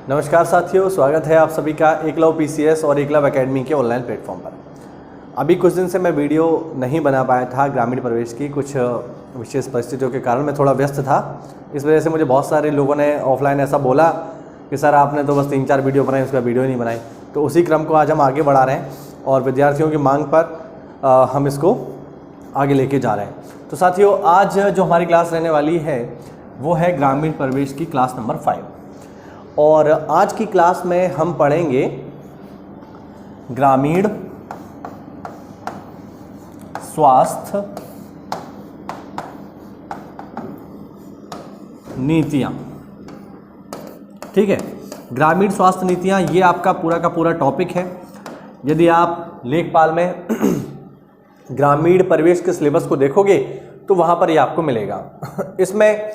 नमस्कार साथियों, स्वागत है आप सभी का एकलव्य पीसीएस और एकलव्य एकेडमी के ऑनलाइन प्लेटफॉर्म पर। अभी कुछ दिन से मैं वीडियो नहीं बना पाया था ग्रामीण प्रवेश की, कुछ विशेष परिस्थितियों के कारण मैं थोड़ा व्यस्त था। इस वजह से मुझे बहुत सारे लोगों ने ऑफलाइन ऐसा बोला कि सर आपने तो बस 3-4 वीडियो बनाई, उसका वीडियो नहीं बनाई। तो उसी क्रम को आज हम आगे बढ़ा रहे हैं और विद्यार्थियों की मांग पर हम इसको आगे लेके जा रहे हैं। तो साथियों, आज जो हमारी क्लास रहने वाली है वो है ग्रामीण प्रवेश की क्लास नंबर 5 और आज की क्लास में हम पढ़ेंगे ग्रामीण स्वास्थ्य नीतियाँ। ठीक है, ग्रामीण स्वास्थ्य नीतियाँ ये आपका पूरा का पूरा टॉपिक है। यदि आप लेखपाल में ग्रामीण परिवेश के सिलेबस को देखोगे तो वहाँ पर ये आपको मिलेगा। इसमें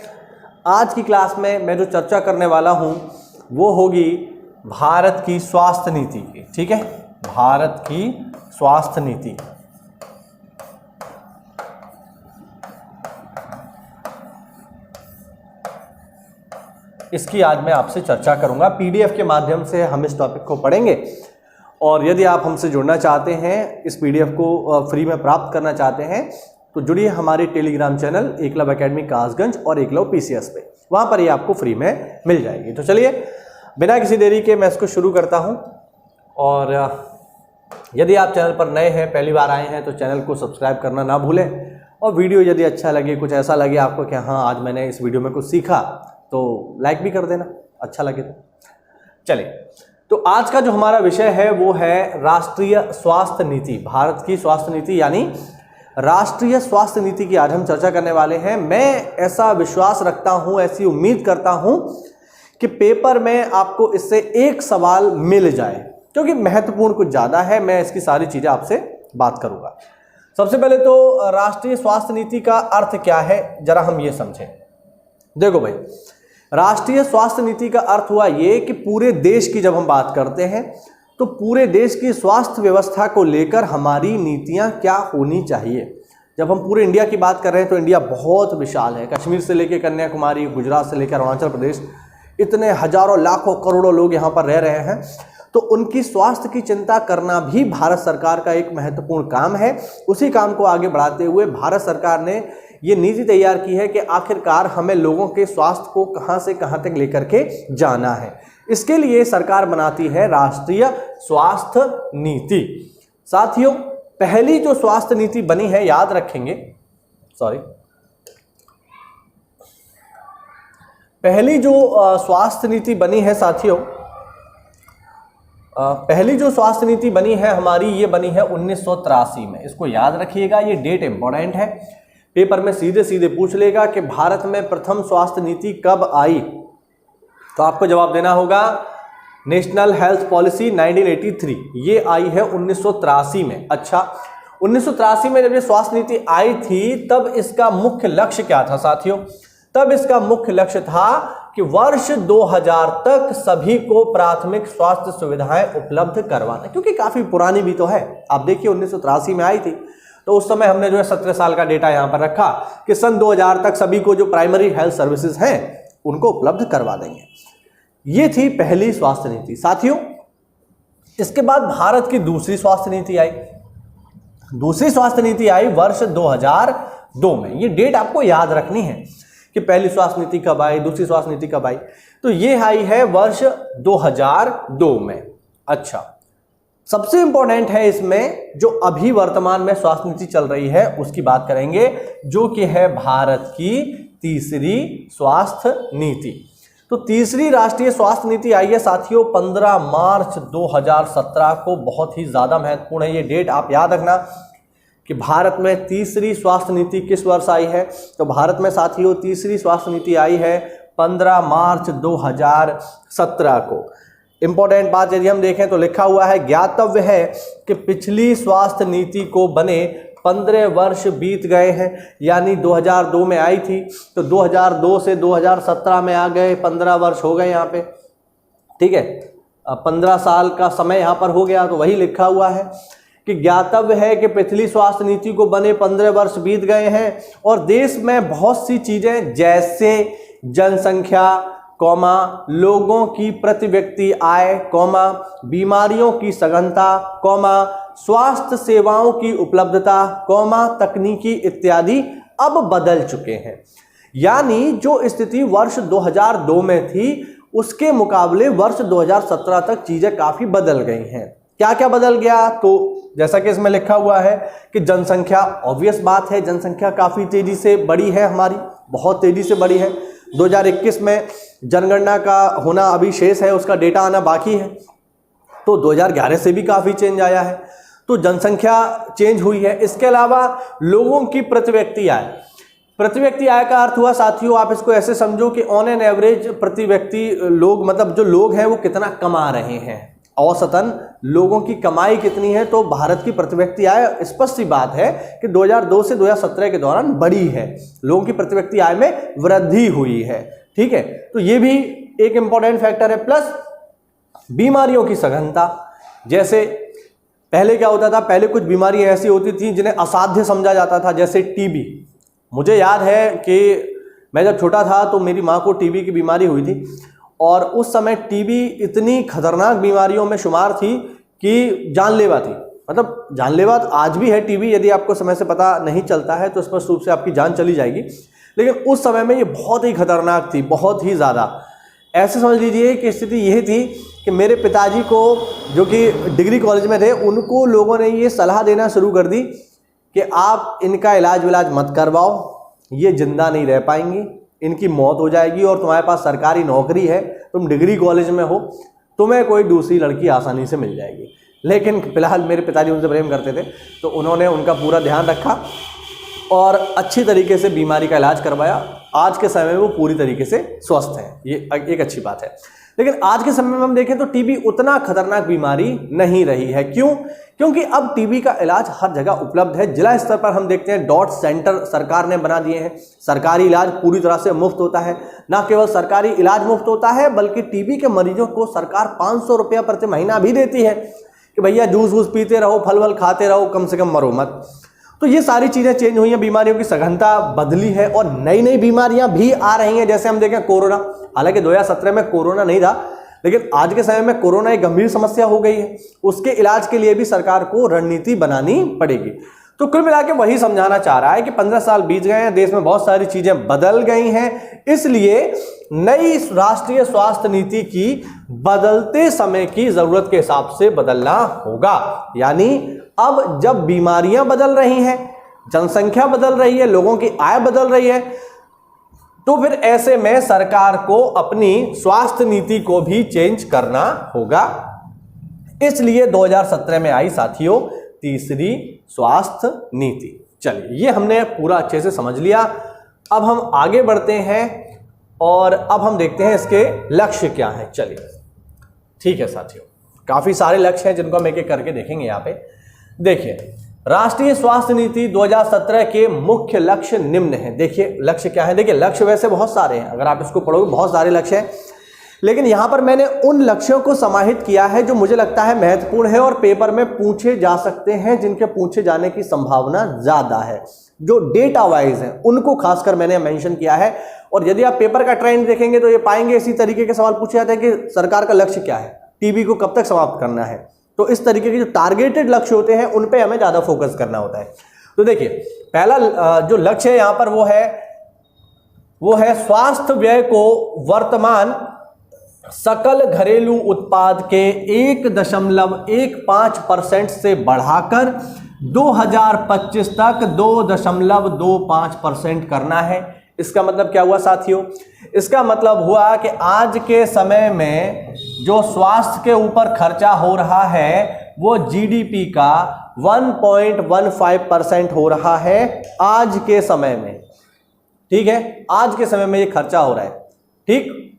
आज की क्लास में मैं जो चर्चा करने वाला हूँ वो होगी भारत की स्वास्थ्य नीति की। ठीक है, भारत की स्वास्थ्य नीति। इसकी आज मैं आपसे चर्चा करूंगा। पीडीएफ के माध्यम से हम इस टॉपिक को पढ़ेंगे और यदि आप हमसे जुड़ना चाहते हैं, इस पीडीएफ को फ्री में प्राप्त करना चाहते हैं, तो जुड़िए हमारे Telegram channel Eklavya academy Kasganj और एकलव्य पीसीएस पे। वहाँ पर ये आपको फ्री में मिल जाएगी। तो चलिए बिना किसी देरी के मैं इसको शुरू करता हूँ। और यदि आप चैनल पर नए हैं, पहली बार आए हैं, तो चैनल को सब्सक्राइब करना ना भूलें। और वीडियो यदि अच्छा लगे, कुछ ऐसा लगे आपको कि हाँ आज मैंने इस वीडियो में कुछ सीखा, तो लाइक भी कर देना, अच्छा लगे तो। चलिए, तो आज का जो हमारा विषय है वो है राष्ट्रीय स्वास्थ्य नीति। भारत की स्वास्थ्य नीति यानी राष्ट्रीय स्वास्थ्य नीति की आज हम चर्चा करने वाले हैं। मैं ऐसा विश्वास रखता हूं, ऐसी उम्मीद करता हूं कि पेपर में आपको इससे एक सवाल मिल जाए, क्योंकि महत्वपूर्ण कुछ ज़्यादा है। मैं इसकी सारी चीज़ें आपसे बात करूंगा। सबसे पहले तो राष्ट्रीय स्वास्थ्य नीति का अर्थ क्या है, जरा हम ये समझें। देखो भाई, राष्ट्रीय स्वास्थ्य नीति का अर्थ हुआ ये कि पूरे देश की जब हम बात करते हैं तो पूरे देश की स्वास्थ्य व्यवस्था को लेकर हमारी नीतियां क्या होनी चाहिए। जब हम पूरे इंडिया की बात कर रहे हैं तो इंडिया बहुत विशाल है। कश्मीर से लेकर कन्याकुमारी, गुजरात से लेकर अरुणाचल प्रदेश, इतने हजारों लाखों करोड़ों लोग यहाँ पर रह रहे हैं। तो उनकी स्वास्थ्य की चिंता करना भी भारत सरकार का एक महत्वपूर्ण काम है। उसी काम को आगे बढ़ाते हुए भारत सरकार ने ये नीति तैयार की है कि आखिरकार हमें लोगों के स्वास्थ्य को कहाँ से कहाँ तक लेकर के जाना है। इसके लिए सरकार बनाती है राष्ट्रीय स्वास्थ्य नीति। साथियों, पहली जो स्वास्थ्य नीति बनी है, याद रखेंगे, पहली जो स्वास्थ्य नीति बनी है साथियों, पहली जो स्वास्थ्य नीति बनी है हमारी, ये बनी है 1983 में। इसको याद रखिएगा, ये डेट इंपॉर्टेंट है। पेपर में सीधे सीधे पूछ लेगा कि भारत में प्रथम स्वास्थ्य नीति कब आई, तो आपको जवाब देना होगा नेशनल हेल्थ पॉलिसी 1983। ये आई है 1983 में। अच्छा, 1983 में जब ये स्वास्थ्य नीति आई थी तब इसका मुख्य लक्ष्य क्या था साथियों? तब इसका मुख्य लक्ष्य था कि वर्ष 2000 तक सभी को प्राथमिक स्वास्थ्य सुविधाएं उपलब्ध करवाना, क्योंकि काफी पुरानी भी तो है। आप देखिए 1983 में आई थी तो उस समय हमने जो है 17 साल का डेटा यहां पर रखा कि सन 2000 तक सभी को जो प्राइमरी हेल्थ सर्विसेज हैं उनको उपलब्ध करवा देंगे। ये थी पहली स्वास्थ्य नीति। साथियों, इसके बाद भारत की दूसरी स्वास्थ्य नीति आई। दूसरी स्वास्थ्य नीति आई वर्ष 2002 में। ये डेट आपको याद रखनी है कि पहली स्वास्थ्य नीति कब आई, दूसरी स्वास्थ्य नीति कब आई। तो ये आई है वर्ष 2002 में। अच्छा, सबसे इंपॉर्टेंट है इसमें जो अभी वर्तमान में स्वास्थ्य नीति चल रही है उसकी बात करेंगे, जो कि है भारत की तीसरी स्वास्थ्य नीति। तो तीसरी राष्ट्रीय स्वास्थ्य नीति आई है साथियों 15 मार्च 2017 को। बहुत ही ज्यादा महत्वपूर्ण है ये डेट, आप याद रखना कि भारत में तीसरी स्वास्थ्य नीति किस वर्ष आई है। तो भारत में साथियों तीसरी स्वास्थ्य नीति आई है 15 मार्च 2017 को। इंपॉर्टेंट बात यदि हम देखें तो लिखा हुआ है, ज्ञातव्य है कि पिछली स्वास्थ्य नीति को बने 15 वर्ष बीत गए हैं, यानी 2002 में आई थी तो 2002 से 2017 में आ गए, 15 वर्ष हो गए यहाँ पे। ठीक है, 15 साल का समय यहाँ पर हो गया। तो वही लिखा हुआ है कि ज्ञातव्य है कि पिछली स्वास्थ्य नीति को बने 15 वर्ष बीत गए हैं और देश में बहुत सी चीजें जैसे जनसंख्या, कौमा लोगों की प्रति व्यक्ति आय, कौमा बीमारियों की सघनता, कौमा स्वास्थ्य सेवाओं की उपलब्धता, कौमा तकनीकी इत्यादि अब बदल चुके हैं। यानी जो स्थिति वर्ष 2002 में थी उसके मुकाबले वर्ष 2017 तक चीजें काफी बदल गई हैं। क्या क्या बदल गया? तो जैसा कि इसमें लिखा हुआ है कि जनसंख्या, ऑब्वियस बात है, जनसंख्या काफी तेजी से बढ़ी है, हमारी बहुत तेजी से बढ़ी है। 2021 में जनगणना का होना अभी शेष है, उसका डेटा आना बाकी है। तो 2011 से भी काफी चेंज आया है, तो जनसंख्या चेंज हुई है। इसके अलावा लोगों की प्रति व्यक्ति आय, प्रति व्यक्ति आय का अर्थ हुआ साथियों, आप इसको ऐसे समझो कि ऑन एन एवरेज प्रति व्यक्ति लोग, मतलब जो लोग हैं वो कितना कमा रहे हैं, औसतन लोगों की कमाई कितनी है। तो भारत की प्रति व्यक्ति आय, स्पष्ट सी बात है कि 2002 से 2017 के दौरान बढ़ी है, लोगों की प्रति व्यक्ति आय में वृद्धि हुई है। ठीक है, तो ये भी एक इंपॉर्टेंट फैक्टर है। प्लस बीमारियों की सघनता, जैसे पहले क्या होता था, पहले कुछ बीमारियां ऐसी होती थी जिन्हें असाध्य समझा जाता था, जैसे टीबी। मुझे याद है कि मैं जब छोटा था तो मेरी माँ को टीबी की बीमारी हुई थी, और उस समय टीबी इतनी खतरनाक बीमारियों में शुमार थी कि जानलेवा थी। मतलब जानलेवा आज भी है टीबी, यदि आपको समय से पता नहीं चलता है तो स्पष्ट रूप से आपकी जान चली जाएगी, लेकिन उस समय में ये बहुत ही खतरनाक थी, बहुत ही ज़्यादा। ऐसे समझ लीजिए कि स्थिति यही थी कि मेरे पिताजी को, जो कि डिग्री कॉलेज में थे, उनको लोगों ने ये सलाह देना शुरू कर दी कि आप इनका इलाज विलाज मत करवाओ, ये जिंदा नहीं रह पाएंगी, इनकी मौत हो जाएगी, और तुम्हारे पास सरकारी नौकरी है, तुम डिग्री कॉलेज में हो, तुम्हें कोई दूसरी लड़की आसानी से मिल जाएगी। लेकिन फिलहाल मेरे पिताजी उनसे प्रेम करते थे, तो उन्होंने उनका पूरा ध्यान रखा और अच्छी तरीके से बीमारी का इलाज करवाया। आज के समय में वो पूरी तरीके से स्वस्थ हैं, ये एक अच्छी बात है। लेकिन आज के समय में हम देखें तो टीबी उतना खतरनाक बीमारी नहीं रही है। क्यों? क्योंकि अब टीबी का इलाज हर जगह उपलब्ध है। जिला स्तर पर हम देखते हैं डॉट सेंटर सरकार ने बना दिए हैं, सरकारी इलाज पूरी तरह से मुफ्त होता है। ना केवल सरकारी इलाज मुफ्त होता है, बल्कि टीबी के मरीजों को सरकार 500 रुपया प्रति महीना भी देती है कि भैया जूस वूस पीते रहो, फल वल खाते रहो, कम से कम मरो मत। तो ये सारी चीज़ें चेंज हुई हैं, बीमारियों की सघनता बदली है और नई नई बीमारियां भी आ रही हैं। जैसे हम देखें कोरोना, हालांकि 2017 में कोरोना नहीं था, लेकिन आज के समय में कोरोना एक गंभीर समस्या हो गई है। उसके इलाज के लिए भी सरकार को रणनीति बनानी पड़ेगी। तो कुल मिला के वही समझाना चाह रहा है कि 15 साल बीत गए हैं, देश में बहुत सारी चीजें बदल गई हैं, इसलिए नई राष्ट्रीय स्वास्थ्य नीति की बदलते समय की जरूरत के हिसाब से बदलना होगा। यानी अब जब बीमारियां बदल रही हैं, जनसंख्या बदल रही है, लोगों की आय बदल रही है, तो फिर ऐसे में सरकार को अपनी स्वास्थ्य नीति को भी चेंज करना होगा। इसलिए 2017 में आई साथियों तीसरी स्वास्थ्य नीति। चलिए, ये हमने पूरा अच्छे से समझ लिया। अब हम आगे बढ़ते हैं और अब हम देखते हैं इसके लक्ष्य क्या हैं। चलिए, ठीक है साथियों, काफी सारे लक्ष्य हैं जिनको हम एक एक करके देखेंगे। यहाँ पे देखिए, राष्ट्रीय स्वास्थ्य नीति 2017 के मुख्य लक्ष्य निम्न हैं। देखिए लक्ष्य क्या है। देखिए लक्ष्य वैसे बहुत सारे हैं, अगर आप इसको पढ़ोगे बहुत सारे लक्ष्य हैं, लेकिन यहां पर मैंने उन लक्ष्यों को समाहित किया है जो मुझे लगता है महत्वपूर्ण है और पेपर में पूछे जा सकते हैं, जिनके पूछे जाने की संभावना ज्यादा है, जो डेटा वाइज है उनको खासकर मैंने मेंशन किया है। और यदि आप पेपर का ट्रेंड देखेंगे तो ये पाएंगे इसी तरीके के सवाल पूछे जाते हैं कि सरकार का लक्ष्य क्या है, टीबी को कब तक समाप्त करना है। तो इस तरीके के जो टारगेटेड लक्ष्य होते हैं उन पे हमें ज्यादा फोकस करना होता है। तो देखिए, पहला जो लक्ष्य है यहां पर वो है स्वास्थ्य व्यय को वर्तमान सकल घरेलू उत्पाद के 1.15% से बढ़ाकर 2025 तक 2.25% करना है। इसका मतलब क्या हुआ साथियों? इसका मतलब हुआ कि आज के समय में जो स्वास्थ्य के ऊपर खर्चा हो रहा है वो जीडीपी का 1.15% हो रहा है आज के समय में। ठीक है, आज के समय में ये खर्चा हो रहा है। ठीक,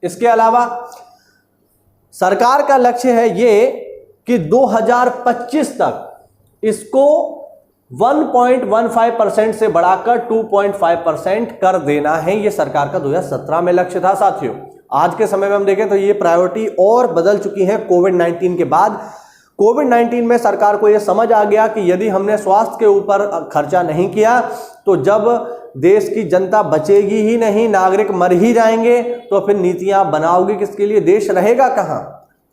इसके अलावा सरकार का लक्ष्य है ये कि 2025 तक इसको 1.15% से बढ़ाकर 2.5% कर देना है। ये सरकार का 2017 में लक्ष्य था साथियों। आज के समय में हम देखें तो ये प्रायोरिटी और बदल चुकी है कोविड-19 के बाद। कोविड-19 में सरकार को यह समझ आ गया कि यदि हमने स्वास्थ्य के ऊपर खर्चा नहीं किया तो जब देश की जनता बचेगी ही नहीं, नागरिक मर ही जाएंगे, तो फिर नीतियां बनाओगे किसके लिए, देश रहेगा कहां।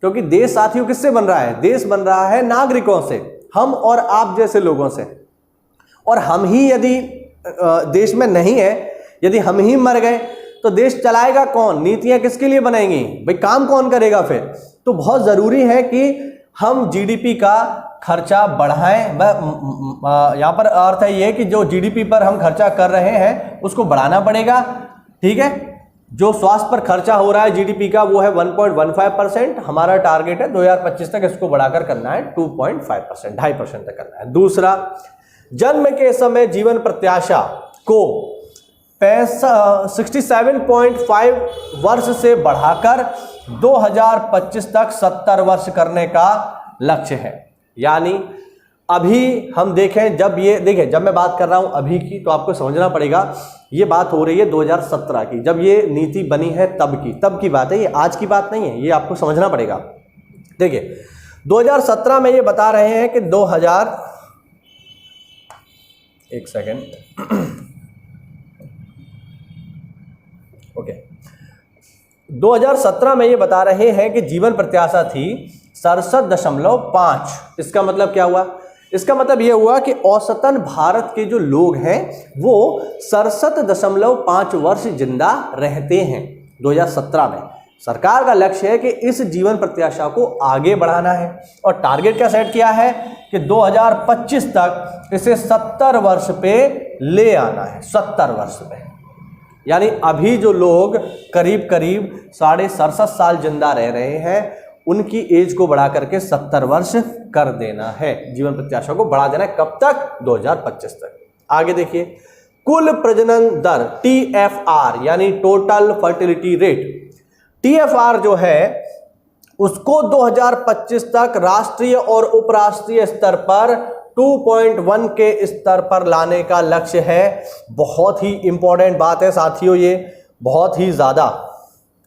क्योंकि देश साथियों किससे बन रहा है, देश बन रहा है नागरिकों से, हम और आप जैसे लोगों से। और हम ही यदि देश में नहीं है, यदि हम ही मर गए तो देश चलाएगा कौन, नीतियां किसके लिए बनेंगी भाई, काम कौन करेगा फिर। तो बहुत जरूरी है कि हम जीडीपी का खर्चा बढ़ाएं। यहां पर अर्थ है ये कि जो जीडीपी पर हम खर्चा कर रहे हैं उसको बढ़ाना पड़ेगा, ठीक है। जो स्वास्थ्य पर खर्चा हो रहा है जीडीपी का वो है 1.15%, हमारा टारगेट है 2025 तक इसको बढ़ाकर करना है 2.5%, 2.5% तक करना है। दूसरा, जन्म के समय जीवन प्रत्याशा को 67.5 वर्ष से बढ़ाकर 2025 तक 70 वर्ष करने का लक्ष्य है। यानी अभी हम देखें, जब मैं बात कर रहा हूं अभी की, तो आपको समझना पड़ेगा ये बात हो रही है 2017 की, जब ये नीति बनी है तब की बात है, ये आज की बात नहीं है, ये आपको समझना पड़ेगा। देखिए 2017 में ये बता रहे हैं कि 2017 में ये बता रहे हैं कि जीवन प्रत्याशा थी 67.5। इसका मतलब क्या हुआ, इसका मतलब यह हुआ कि औसतन भारत के जो लोग हैं वो 67.5 वर्ष जिंदा रहते हैं 2017 में। सरकार का लक्ष्य है कि इस जीवन प्रत्याशा को आगे बढ़ाना है और टारगेट क्या सेट किया है कि 2025 तक इसे 70 वर्ष पे ले आना है, 70 वर्ष पे। यानी अभी जो लोग करीब 67.5 साल जिंदा रह रहे हैं उनकी एज को बढ़ा करके 70 वर्ष कर देना है, जीवन प्रत्याशा को बढ़ा देना है। कब तक, 2025 तक। आगे देखिए, कुल प्रजनन दर TFR यानी टोटल फर्टिलिटी रेट, TFR जो है उसको 2025 तक राष्ट्रीय और उपराष्ट्रीय स्तर पर 2.1 के स्तर पर लाने का लक्ष्य है। बहुत ही इंपॉर्टेंट बात है साथियों, ये बहुत ही ज्यादा,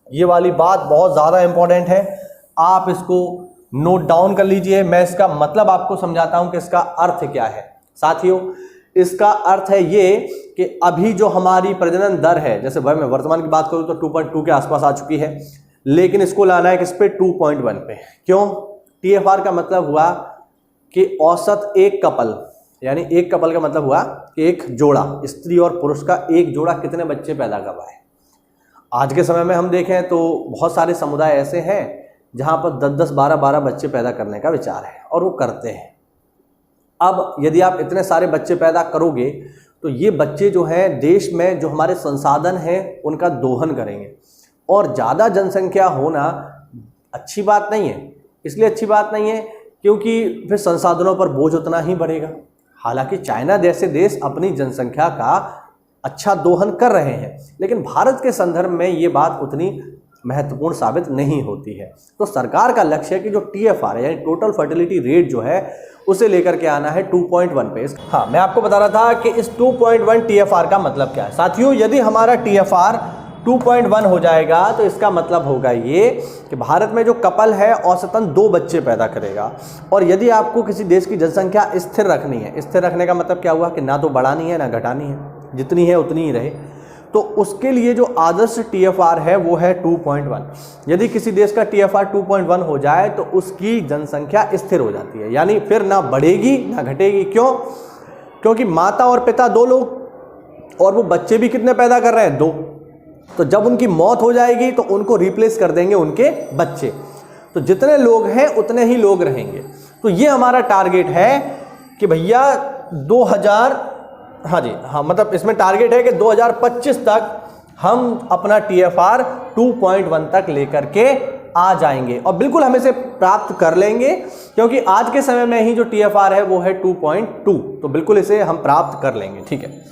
ये वाली बात बहुत ज्यादा इंपॉर्टेंट है, आप इसको नोट डाउन कर लीजिए। मैं इसका मतलब आपको समझाता हूं कि इसका अर्थ क्या है। साथियों, इसका अर्थ है ये कि अभी जो हमारी प्रजनन दर है, जैसे भाई मैं वर्तमान की बात करूं तो 2.2 के आसपास आ चुकी है, लेकिन इसको लाना है किस पे, 2.1 पे। क्यों, TFR का मतलब हुआ कि औसत एक कपल, यानी एक कपल का मतलब हुआ कि एक जोड़ा, स्त्री और पुरुष का एक जोड़ा कितने बच्चे पैदा कर रहा है। आज के समय में हम देखें तो बहुत सारे समुदाय ऐसे हैं जहां पर 10-10, 12-12 बच्चे पैदा करने का विचार है और वो करते हैं। अब यदि आप इतने सारे बच्चे पैदा करोगे तो ये बच्चे जो हैं देश में जो हमारे संसाधन हैं उनका दोहन करेंगे, और ज़्यादा जनसंख्या होना अच्छी बात नहीं है। इसलिए अच्छी बात नहीं है क्योंकि फिर संसाधनों पर बोझ उतना ही बढ़ेगा। हालांकि चाइना जैसे देश अपनी जनसंख्या का अच्छा दोहन कर रहे हैं, लेकिन भारत के संदर्भ में ये बात उतनी महत्वपूर्ण साबित नहीं होती है। तो सरकार का लक्ष्य है कि जो TFR है यानी टोटल फर्टिलिटी रेट जो है उसे लेकर के आना है 2.1 पे। हाँ, मैं आपको बता रहा था कि इस 2.1 TFR का मतलब क्या है। साथियों, यदि हमारा TFR 2.1 हो जाएगा तो इसका मतलब होगा ये कि भारत में जो कपल है औसतन 2 बच्चे पैदा करेगा। और यदि आपको किसी देश की जनसंख्या स्थिर रखनी है, स्थिर रखने का मतलब क्या हुआ कि ना तो बढ़ानी है ना घटानी है, जितनी है उतनी ही रहे, तो उसके लिए जो आदर्श TFR है वो है 2.1। यदि किसी देश का TFR 2.1 हो जाए तो उसकी जनसंख्या स्थिर हो जाती है, यानी फिर ना बढ़ेगी ना घटेगी। क्यों, क्योंकि माता और पिता 2 लोग और वो बच्चे भी कितने पैदा कर रहे हैं, 2। तो जब उनकी मौत हो जाएगी तो उनको रिप्लेस कर देंगे उनके बच्चे, तो जितने लोग हैं उतने ही लोग रहेंगे। तो ये हमारा टारगेट है कि भैया 2000, हाँ जी, हाँ, मतलब इसमें टारगेट है कि 2025 तक हम अपना TFR 2.1 तक लेकर के आ जाएंगे, और बिल्कुल हम इसे प्राप्त कर लेंगे क्योंकि आज के समय में ही जो TFR है वो है 2.2, तो बिल्कुल इसे हम प्राप्त कर लेंगे। ठीक है,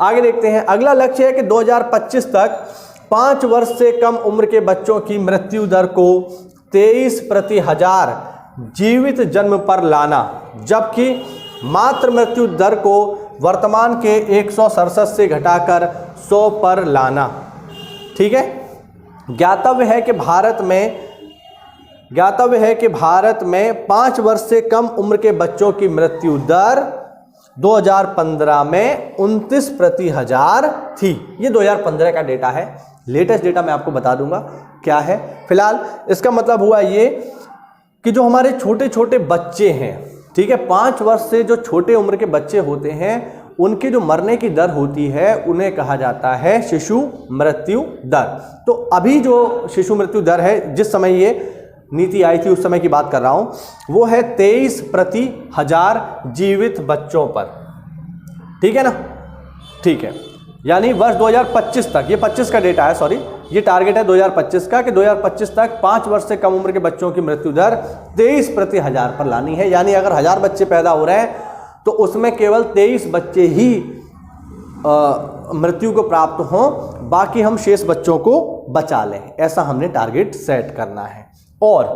आगे देखते हैं। अगला लक्ष्य है कि 2025 तक 5 वर्ष से कम उम्र के बच्चों की मृत्यु दर को 23 प्रति हजार जीवित जन्म पर लाना, जबकि मातृ मृत्यु दर को वर्तमान के 167 से घटाकर 100 पर लाना। ठीक है, ज्ञातव्य है कि भारत में ज्ञातव्य है कि भारत में 5 वर्ष से कम उम्र के बच्चों की मृत्यु दर 2015 में 29 प्रति हजार थी। ये 2015 का डेटा है, लेटेस्ट डेटा मैं आपको बता दूंगा क्या है। फिलहाल इसका मतलब हुआ ये कि जो हमारे छोटे छोटे बच्चे हैं, ठीक है, 5 वर्ष से जो छोटे उम्र के बच्चे होते हैं, उनकी जो मरने की दर होती है उन्हें कहा जाता है शिशु मृत्यु दर। तो अभी जो शिशु मृत्यु दर है, जिस समय ये नीति आई थी उस समय की बात कर रहा हूं, वो है 23 प्रति हजार जीवित बच्चों पर। ठीक है ना, ठीक है, यानी वर्ष 2025 तक, ये 25 का डेटा है, सॉरी, ये टारगेट है 2025 का कि 2025 तक 5 वर्ष से कम उम्र के बच्चों की मृत्यु दर 23 प्रति हजार पर लानी है। यानी अगर 1000 बच्चे पैदा हो रहे हैं तो उसमें केवल 23 बच्चे ही मृत्यु को प्राप्त हों, बाकी हम शेष बच्चों को बचा लें, ऐसा हमने टारगेट सेट करना है। और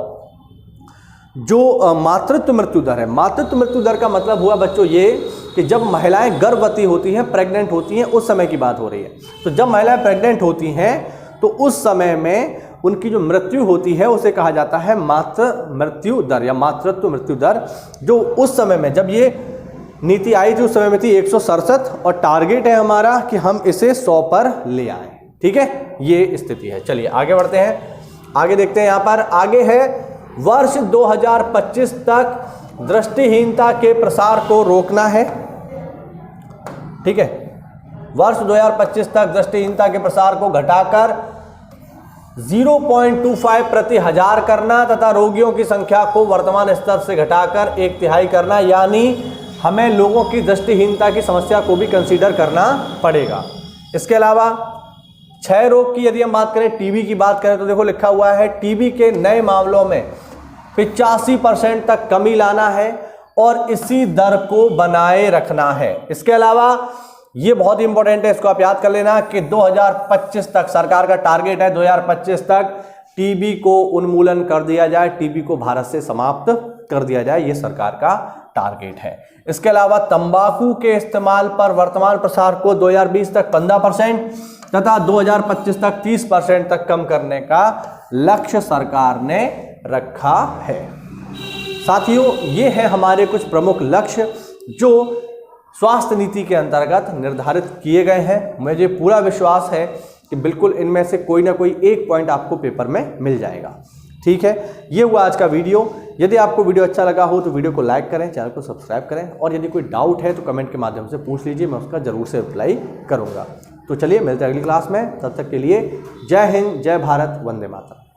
जो मातृत्व मृत्यु दर है, मातृत्व मृत्यु दर का मतलब हुआ बच्चों ये कि जब महिलाएं गर्भवती होती हैं, प्रेग्नेंट होती हैं, उस समय की बात हो रही है। तो जब महिलाएं प्रेग्नेंट होती हैं तो उस समय में उनकी जो मृत्यु होती है उसे कहा जाता है मातृ मृत्यु दर या मातृत्व मृत्यु दर, जो उस समय में जब ये नीति आई थी उस समय में थी 167, और टारगेट है हमारा कि हम इसे 100 पर ले आए। ठीक है, ये स्थिति है। चलिए आगे बढ़ते हैं, आगे देखते हैं। यहाँ पर आगे है वर्ष 2025 तक दृष्टिहीनता के प्रसार को रोकना है। ठीक है, वर्ष 2025 तक दृष्टिहीनता के प्रसार को घटाकर 0.25 प्रति हजार करना तथा रोगियों की संख्या को वर्तमान स्तर से घटाकर 1/3 करना। यानी हमें लोगों की दृष्टिहीनता की समस्या को भी कंसीडर करना पड़ेगा। इसके अलावा क्षय रोग की यदि हम बात करें, टीबी की बात करें, तो देखो लिखा हुआ है टीबी के नए मामलों में 85% तक कमी लाना है और इसी दर को बनाए रखना है। इसके अलावा ये बहुत ही इंपॉर्टेंट है, इसको आप याद कर लेना कि 2025 तक सरकार का टारगेट है 2025 तक टीबी को उन्मूलन कर दिया जाए, टीबी को भारत से समाप्त कर दिया जाए, ये सरकार का टारगेट है। इसके अलावा तंबाकू के इस्तेमाल पर वर्तमान प्रसार को 2020 तक 15% तथा 2025 तक 30% तक कम करने का लक्ष्य सरकार ने रखा है। साथियों, ये है हमारे कुछ प्रमुख लक्ष्य जो स्वास्थ्य नीति के अंतर्गत निर्धारित किए गए हैं। मुझे पूरा विश्वास है कि बिल्कुल इनमें से कोई ना कोई एक पॉइंट आपको पेपर में मिल जाएगा। ठीक है, ये हुआ आज का वीडियो। यदि आपको वीडियो अच्छा लगा हो तो वीडियो को लाइक करें, चैनल को सब्सक्राइब करें, और यदि कोई डाउट है तो कमेंट के माध्यम से पूछ लीजिए, मैं उसका जरूर से रिप्लाई करूंगा। तो चलिए मिलते हैं अगली क्लास में, तब तक के लिए जय हिंद, जय भारत, वंदे मातरम।